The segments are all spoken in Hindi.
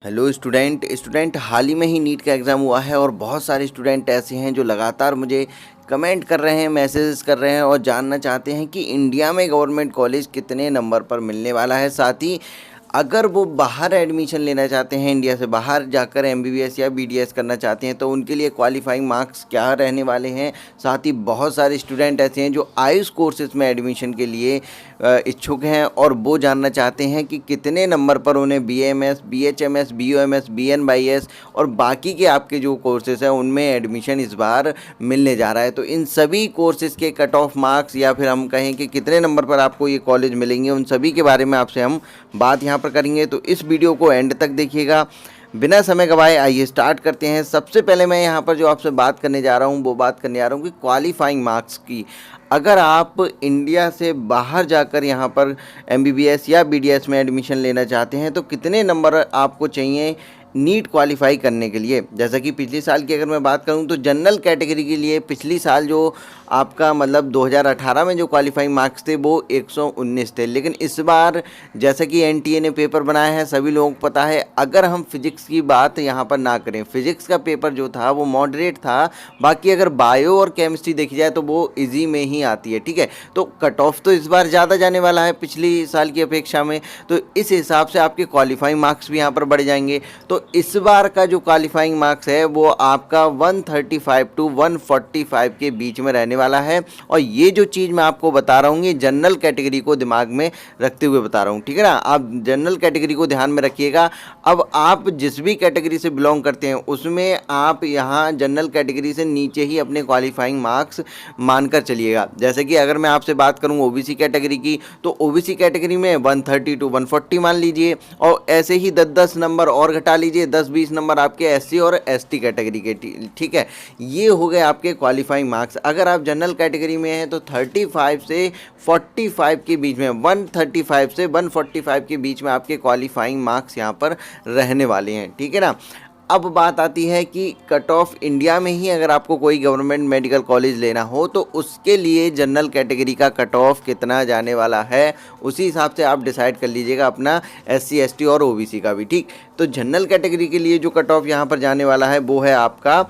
हेलो स्टूडेंट हाल ही में ही नीट का एग्ज़ाम हुआ है और बहुत सारे स्टूडेंट ऐसे हैं जो लगातार मुझे कमेंट कर रहे हैं, मैसेजेस कर रहे हैं और जानना चाहते हैं कि इंडिया में गवर्नमेंट कॉलेज कितने नंबर पर मिलने वाला है। साथ ही अगर वो बाहर एडमिशन लेना चाहते हैं, इंडिया से बाहर जाकर एमबीबीएस या बीडीएस करना चाहते हैं, तो उनके लिए क्वालिफाइंग मार्क्स क्या रहने वाले हैं। साथ ही बहुत सारे स्टूडेंट ऐसे हैं जो आयुष कोर्सेज में एडमिशन के लिए इच्छुक हैं और वो जानना चाहते हैं कि कितने नंबर पर उन्हें बीएमएस, बीएचएमएस, बीयूएमएस, बीएनवाईएस और बाकी के आपके जो कोर्सेज हैं उनमें एडमिशन इस बार मिलने जा रहा है। तो इन सभी कोर्सेज के कट ऑफ मार्क्स या फिर हम कहें कि कितने नंबर पर आपको ये कॉलेज मिलेंगे, उन सभी के बारे में आपसे हम बात यहाँ पर करेंगे। तो इस वीडियो को एंड तक देखिएगा। बिना समय गवाए आइए स्टार्ट करते हैं। सबसे पहले मैं यहाँ पर जो आपसे बात करने जा रहा हूँ वो बात करने जा रहा हूँ कि क्वालिफाइंग मार्क्स की। अगर आप इंडिया से बाहर जाकर यहाँ पर एमबीबीएस या बीडीएस में एडमिशन लेना चाहते हैं तो कितने नंबर आपको चाहिए नीट क्वालिफाई करने के लिए। जैसा कि पिछले साल की अगर मैं बात करूं तो जनरल कैटेगरी के लिए पिछली साल जो आपका मतलब 2018 में जो क्वालिफाइंग मार्क्स थे वो 119 थे, लेकिन इस बार जैसा कि एनटीए ने पेपर बनाया है सभी लोगों को पता है। अगर हम फिजिक्स की बात यहाँ पर ना करें, फिजिक्स का पेपर जो था वो मॉडरेट था, बाकी अगर बायो और केमिस्ट्री देखी जाए तो वो इजी में ही आती है। ठीक है, तो कट ऑफ तो इस बार ज़्यादा जाने वाला है पिछली साल की अपेक्षा में, तो इस हिसाब से आपके क्वालिफाइंग मार्क्स भी यहाँ पर बढ़ जाएंगे। तो इस बार का जो क्वालिफाइंग मार्क्स है वो आपका 135 टू 145 के बीच में रहने वाला है। और ये जो चीज़ मैं आपको बता रहा हूँ ये जनरल कैटेगरी को दिमाग में रखते हुए बता रहा हूँ, ठीक है ना। आप जनरल कैटेगरी को ध्यान में रखिएगा। अब आप जिस भी कैटेगरी से बिलोंग करते हैं उसमें आप यहाँ जनरल कैटेगरी से नीचे ही अपने क्वालिफाइंग मार्क्स मानकर चलिएगा। जैसे कि अगर मैं आपसे बात करूँ ओबीसी कैटेगरी की, तो ओबीसी कैटेगरी में 130 टू 140 मान लीजिए, और ऐसे ही 10-10 नंबर और घटा लीजिए, 10-20 नंबर आपके एससी और एसटी कैटेगरी के। ठीक है, ये हो गए आपके क्वालिफाइंग मार्क्स। अगर आप जनरल कैटेगरी में हैं तो 35 से 45 के बीच में, 135 से 145 के बीच में आपके क्वालिफाइंग मार्क्स यहाँ पर रहने वाले हैं, ठीक है ना। अब बात आती है कि कट ऑफ इंडिया में ही अगर आपको कोई गवर्नमेंट मेडिकल कॉलेज लेना हो तो उसके लिए जनरल कैटेगरी का कट ऑफ कितना जाने वाला है, उसी हिसाब से आप डिसाइड कर लीजिएगा अपना एससी, एसटी और ओबीसी का भी। ठीक, तो जनरल कैटेगरी के लिए जो कट ऑफ यहाँ पर जाने वाला है वो है आपका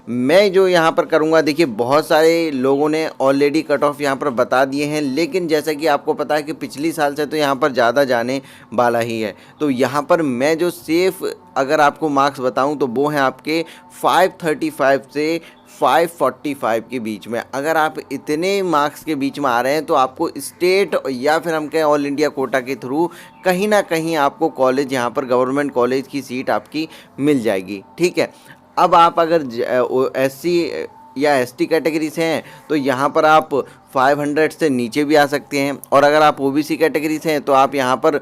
मैं जो यहाँ पर करूँगा, देखिए बहुत सारे लोगों ने ऑलरेडी कट ऑफ यहाँ पर बता दिए हैं, लेकिन जैसा कि आपको पता है कि पिछली साल से तो यहाँ पर ज़्यादा जाने वाला ही है। तो यहाँ पर मैं जो सेफ़ अगर आपको मार्क्स बताऊँ तो वो हैं आपके 535 से 545 के बीच में। अगर आप इतने मार्क्स के बीच में आ रहे हैं तो आपको स्टेट या फिर हम कहें ऑल इंडिया कोटा के थ्रू कहीं ना कहीं आपको कॉलेज यहाँ पर गवर्नमेंट कॉलेज की सीट आपकी मिल जाएगी, ठीक है। अब आप अगर एससी या एसटी कैटेगरी से हैं तो यहाँ पर आप 500 से नीचे भी आ सकते हैं, और अगर आप ओबीसी कैटेगरी से हैं तो आप यहाँ पर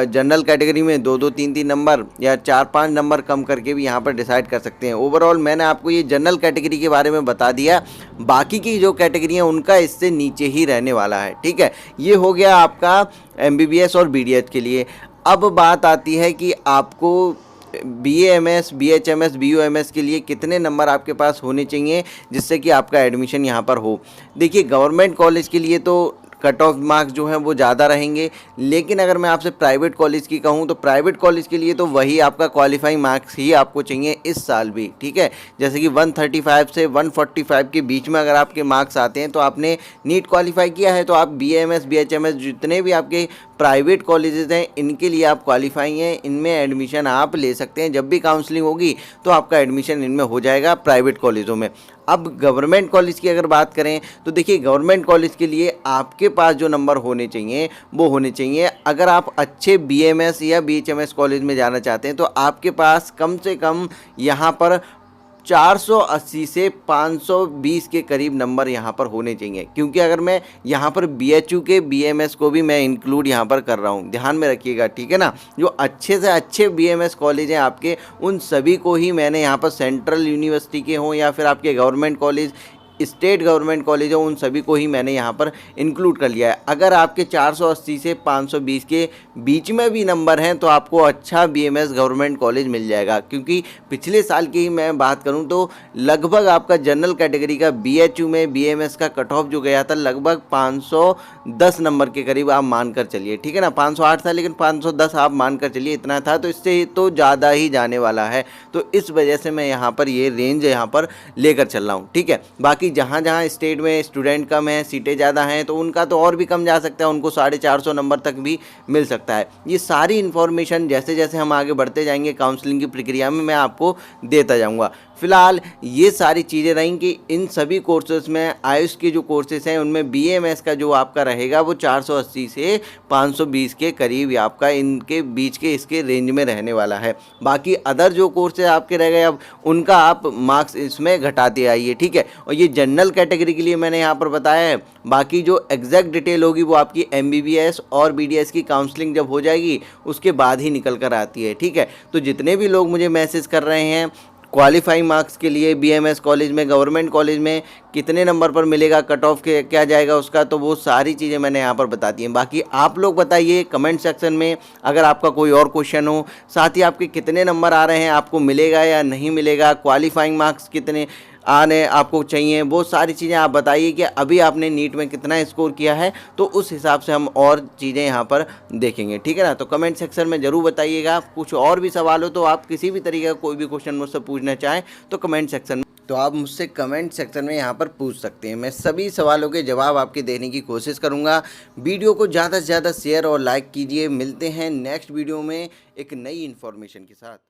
जनरल कैटेगरी में 2-2, 3-3 नंबर या 4-5 नंबर कम करके भी यहाँ पर डिसाइड कर सकते हैं। ओवरऑल मैंने आपको ये जनरल कैटेगरी के बारे में बता दिया, बाकी की जो कैटेगरी हैं उनका इससे नीचे ही रहने वाला है, ठीक है। ये हो गया आपका एमबीबीएस और बीडीएस के लिए। अब बात आती है कि आपको बीएएमएस, बीएचएमएस, बीयूएमएस के लिए कितने नंबर आपके पास होने चाहिए जिससे कि आपका एडमिशन यहाँ पर हो। देखिए गवर्नमेंट कॉलेज के लिए तो कट ऑफ मार्क्स जो हैं वो ज़्यादा रहेंगे, लेकिन अगर मैं आपसे प्राइवेट कॉलेज की कहूँ तो प्राइवेट कॉलेज के लिए तो वही आपका क्वालिफाइंग मार्क्स ही आपको चाहिए इस साल भी, ठीक है। जैसे कि 135 से 145 के बीच में अगर आपके मार्क्स आते हैं तो आपने नीट क्वालिफाई किया है, तो आप बीएएमएस, बीएचएमएस जितने भी आपके प्राइवेट कॉलेजेस हैं इनके लिए आप क्वालिफाई हैं, इनमें एडमिशन आप ले सकते हैं। जब भी काउंसलिंग होगी तो आपका एडमिशन इनमें हो जाएगा प्राइवेट कॉलेजों में। अब गवर्नमेंट कॉलेज की अगर बात करें तो देखिए गवर्नमेंट कॉलेज के लिए आपके पास जो नंबर होने चाहिए वो होने चाहिए, अगर आप अच्छे बीएमएस या बीएचएमएस कॉलेज में जाना चाहते हैं तो आपके पास कम से कम यहाँ पर 480 से 520 के करीब नंबर यहाँ पर होने चाहिए, क्योंकि अगर मैं यहाँ पर बीएचयू के बीएमएस को भी मैं इंक्लूड यहाँ पर कर रहा हूँ, ध्यान में रखिएगा, ठीक है ना। जो अच्छे से अच्छे बीएमएस कॉलेज हैं आपके उन सभी को ही मैंने यहाँ पर सेंट्रल यूनिवर्सिटी के हों या फिर आपके government college, state government college हो, उन सभी को ही मैंने यहाँ पर इंक्लूड कर लिया है। अगर आपके 480 से 520 के बीच में भी नंबर हैं तो आपको अच्छा BMS गवर्नमेंट कॉलेज मिल जाएगा। क्योंकि पिछले साल की ही मैं बात करूं तो लगभग आपका जनरल कैटेगरी का BHU में BMS का कट ऑफ जो गया था लगभग 510 नंबर के करीब आप मानकर चलिए, ठीक है ना। 508 था लेकिन 510 आप मानकर चलिए इतना था, तो इससे तो ज़्यादा ही जाने वाला है। तो इस वजह से मैं यहाँ पर ये रेंज यहाँ पर लेकर चल रहा हूँ, ठीक है। बाकी जहाँ जहाँ स्टेट में स्टूडेंट कम है, सीटें ज़्यादा हैं, तो उनका तो और भी कम जा सकता है, उनको 450 नंबर तक भी मिल सकता है। ये सारी इन्फॉर्मेशन जैसे जैसे हम आगे बढ़ते जाएंगे काउंसलिंग की प्रक्रिया में मैं आपको देता जाऊँगा। फिलहाल ये सारी चीज़ें रहेंगी कि इन सभी कोर्सेज में आयुष के जो कोर्सेज हैं उनमें BMS का जो आपका रहेगा वो 480 से 520 के करीब आपका इनके बीच के इसके रेंज में रहने वाला है। बाकी अदर जो कोर्सेज आपके रह गए अब उनका आप मार्क्स इसमें घटाते आइए, ठीक है। और ये जनरल कैटेगरी के लिए मैंने यहाँ पर बताया है। बाकी जो एग्जैक्ट डिटेल होगी वो आपकी MBBS और BDS की काउंसलिंग जब हो जाएगी उसके बाद ही निकल कर आती है, ठीक है। तो जितने भी लोग मुझे मैसेज कर रहे हैं क्वालिफाइंग मार्क्स के लिए BMS कॉलेज में, गवर्नमेंट कॉलेज में कितने नंबर पर मिलेगा, कट ऑफ के क्या जाएगा उसका, तो वो सारी चीज़ें मैंने यहाँ पर बता दी हैं। बाकी आप लोग बताइए कमेंट सेक्शन में अगर आपका कोई और क्वेश्चन हो, साथ ही आपके कितने नंबर आ रहे हैं, आपको मिलेगा या नहीं मिलेगा, क्वालिफाइंग मार्क्स कितने आने आपको चाहिए, वो सारी चीज़ें आप बताइए कि अभी आपने नीट में कितना स्कोर किया है, तो उस हिसाब से हम और चीज़ें यहाँ पर देखेंगे, ठीक है ना। तो कमेंट सेक्शन में ज़रूर बताइएगा। कुछ और भी सवाल हो तो आप किसी भी तरीके का कोई भी क्वेश्चन मुझसे पूछना चाहें तो कमेंट सेक्शन में तो आप मुझसे कमेंट सेक्शन में यहाँ पर पूछ सकते हैं। मैं सभी सवालों के जवाब आपके देने की कोशिश करूँगा। वीडियो को ज़्यादा से ज़्यादा शेयर और लाइक कीजिए। मिलते हैं नेक्स्ट वीडियो में एक नई इन्फॉर्मेशन के साथ।